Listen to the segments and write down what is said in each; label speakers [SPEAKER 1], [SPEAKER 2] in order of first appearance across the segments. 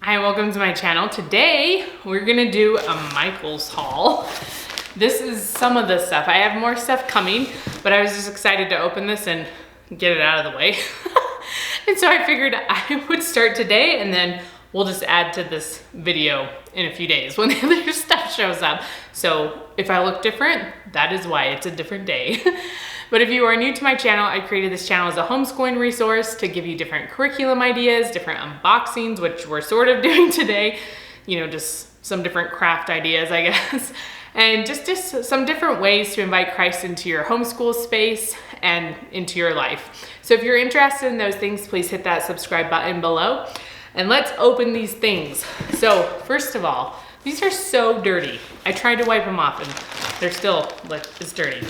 [SPEAKER 1] Hi, welcome to my channel. Today, we're gonna do a Michael's haul. This is some of the stuff. I have more stuff coming, but I was just excited to open this and get it out of the way. And so I figured I would start today and then we'll just add to this video in a few days when the other stuff shows up. So if I look different, that is why it's a different day. But if you are new to my channel, I created this channel as a homeschooling resource to give you different curriculum ideas, different unboxings, which we're sort of doing today, you know, just some different craft ideas, I guess. And just some different ways to invite Christ into your homeschool space and into your life. So if you're interested in those things, please hit that subscribe button below. And let's open these things. So first of all, these are so dirty. I tried to wipe them off and they're still like, it's dirty.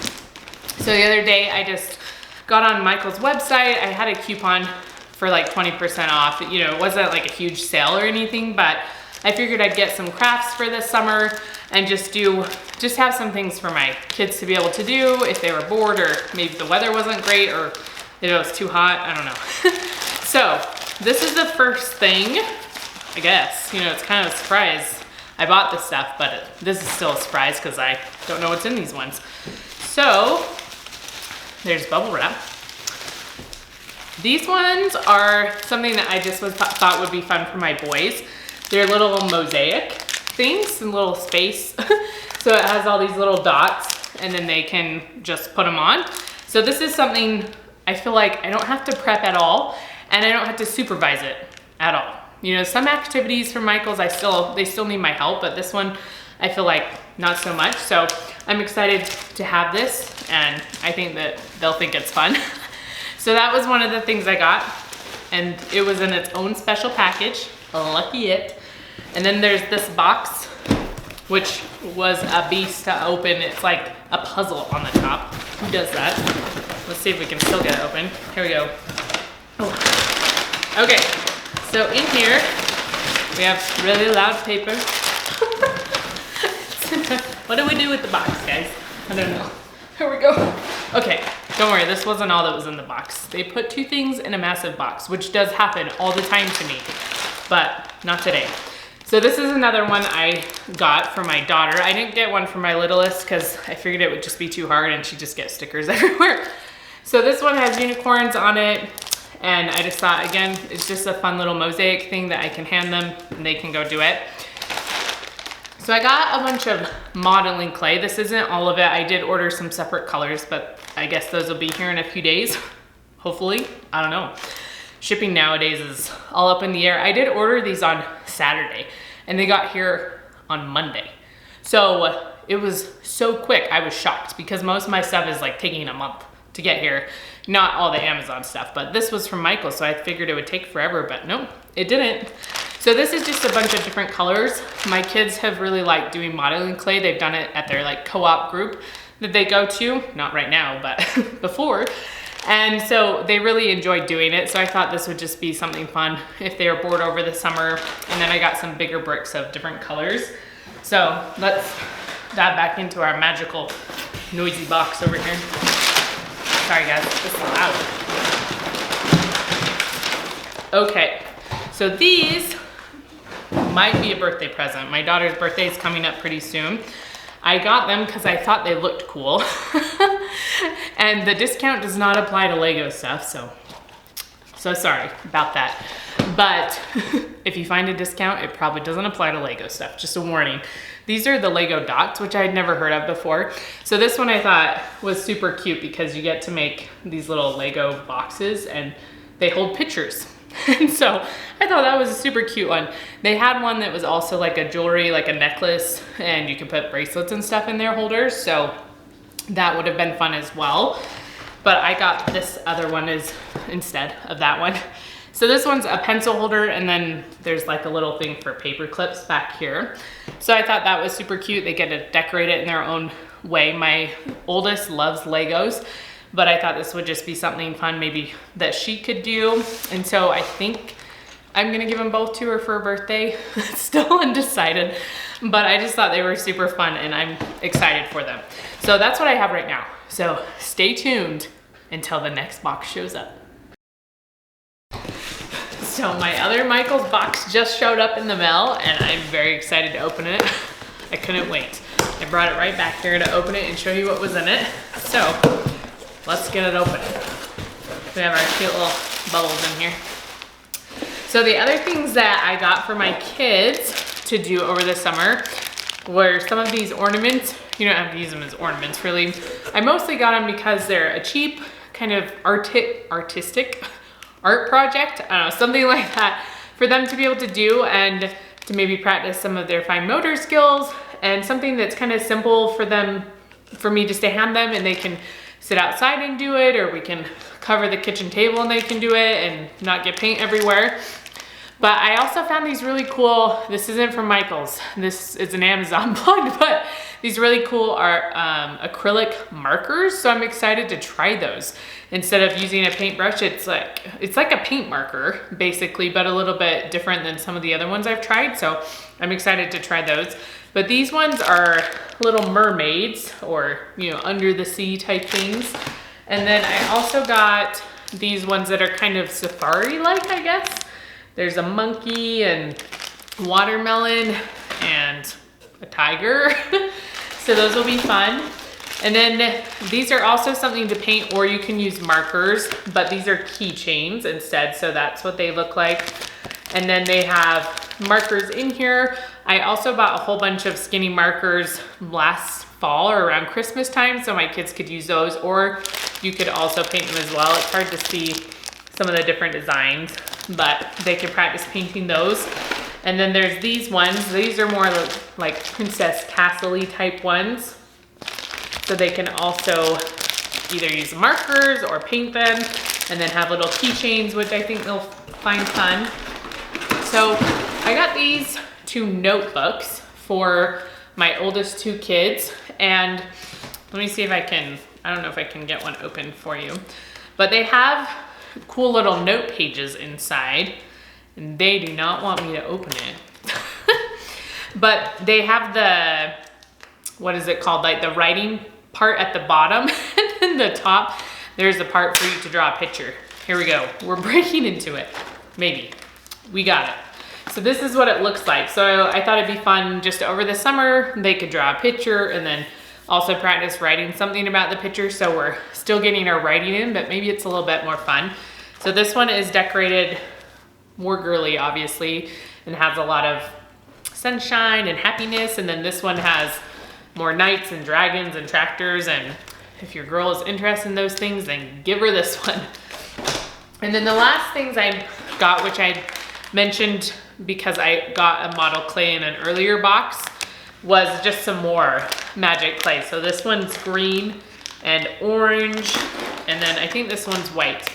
[SPEAKER 1] So the other day I just got on Michael's website. I had a coupon for like 20% off. You know, it wasn't like a huge sale or anything, but I figured I'd get some crafts for this summer and just have some things for my kids to be able to do if they were bored or maybe the weather wasn't great or if it was too hot, I don't know. So this is the first thing, I guess. You know, it's kind of a surprise. I bought this stuff, but this is still a surprise because I don't know what's in these ones. So there's bubble wrap. These ones are something that I just thought would be fun for my boys. They're little mosaic things and little space. So it has all these little dots and then they can just put them on. So this is something I feel like I don't have to prep at all and I don't have to supervise it at all. You know, some activities for Michael's, they still need my help, but this one I feel like not so much. So I'm excited to have this and I think that they'll think it's fun. So that was one of the things I got and it was in its own special package, lucky it. And then there's this box, which was a beast to open. It's like a puzzle on the top. Who does that? Let's see if we can still get it open. Here we go. Oh. Okay, so in here, we have really loud paper. What do we do with the box, guys? I don't know. Here we go. Okay, don't worry, this wasn't all that was in the box. They put two things in a massive box, which does happen all the time to me, but not today. So this is another one I got for my daughter. I didn't get one for my littlest because I figured it would just be too hard and she'd just get stickers everywhere. So this one has unicorns on it. And I just thought, again, it's just a fun little mosaic thing that I can hand them and they can go do it. So I got a bunch of modeling clay. This isn't all of it. I did order some separate colors, but I guess those will be here in a few days. Hopefully, I don't know. Shipping nowadays is all up in the air. I did order these on Saturday and they got here on Monday. So it was so quick, I was shocked because most of my stuff is like taking a month to get here. Not all the Amazon stuff, but this was from Michael, so I figured it would take forever, but no, it didn't. So this is just a bunch of different colors. My kids have really liked doing modeling clay. They've done it at their like co-op group that they go to, not right now, but before. And so they really enjoyed doing it. So I thought this would just be something fun if they were bored over the summer. And then I got some bigger bricks of different colors. So let's dive back into our magical noisy box over here. Sorry guys, this is loud. Okay, so these might be a birthday present. My daughter's birthday is coming up pretty soon. I got them because I thought they looked cool. And the discount does not apply to Lego stuff, so sorry about that. But if you find a discount, it probably doesn't apply to Lego stuff, just a warning. These are the Lego dots, which I had never heard of before. So this one I thought was super cute because you get to make these little Lego boxes and they hold pictures. And so I thought that was a super cute one. They had one that was also like a jewelry, like a necklace, and you could put bracelets and stuff in their holders. So that would have been fun as well. But I got this other one instead of that one. So this one's a pencil holder and then there's like a little thing for paper clips back here. So I thought that was super cute. They get to decorate it in their own way. My oldest loves Legos, but I thought this would just be something fun maybe that she could do. And so I think I'm gonna give them both to her for her birthday. Still undecided, but I just thought they were super fun and I'm excited for them. So that's what I have right now. So stay tuned until the next box shows up. So my other Michael's box just showed up in the mail and I'm very excited to open it. I couldn't wait. I brought it right back here to open it and show you what was in it. So let's get it open. We have our cute little bubbles in here. So the other things that I got for my kids to do over the summer were some of these ornaments. You don't have to use them as ornaments really. I mostly got them because they're a cheap kind of artistic art project, I don't know, something like that for them to be able to do and to maybe practice some of their fine motor skills, and something that's kind of simple for them, for me just to hand them and they can sit outside and do it, or we can cover the kitchen table and they can do it and not get paint everywhere. But I also found these really cool, this isn't from Michael's, this is an Amazon plug, but these really cool are acrylic markers. So I'm excited to try those. Instead of using a paintbrush, it's like a paint marker basically, but a little bit different than some of the other ones I've tried. So I'm excited to try those. But these ones are little mermaids, or, you know, under the sea type things. And then I also got these ones that are kind of safari-like, I guess. There's a monkey and watermelon and a tiger. So those will be fun. And then these are also something to paint, or you can use markers, but these are keychains instead. So that's what they look like. And then they have markers in here. I also bought a whole bunch of skinny markers last fall or around Christmas time, so my kids could use those, or you could also paint them as well. It's hard to see some of the different designs, but they can practice painting those. And then there's these ones. These are more like Princess Castle-y type ones. So they can also either use markers or paint them, and then have little keychains, which I think they'll find fun. So I got these 2 notebooks for my oldest 2 kids. And let me see if I don't know if I can get one open for you, but they have cool little note pages inside, and they do not want me to open it. But they have the, what is it called? Like the writing part at the bottom, and then the top, there's the part for you to draw a picture. Here we go. We're breaking into it. Maybe. We got it. So this is what it looks like. So I thought it'd be fun just over the summer, they could draw a picture and then also practice writing something about the picture. So we're still getting our writing in, but maybe it's a little bit more fun. So this one is decorated more girly, obviously, and has a lot of sunshine and happiness. And then this one has more knights and dragons and tractors. And if your girl is interested in those things, then give her this one. And then the last things I got, which I mentioned because I got a model clay in an earlier box, was just some more magic clay. So this one's green and orange, and then I think this one's white.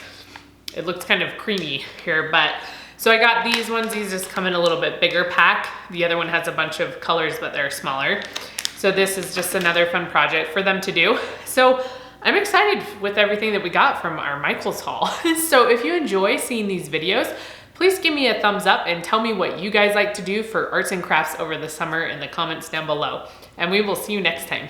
[SPEAKER 1] It looks kind of creamy here, but so I got these ones. These just come in a little bit bigger pack. The other one has a bunch of colors, but they're smaller. So this is just another fun project for them to do. So I'm excited with everything that we got from our Michael's haul. So if you enjoy seeing these videos, please give me a thumbs up and tell me what you guys like to do for arts and crafts over the summer in the comments down below. And we will see you next time.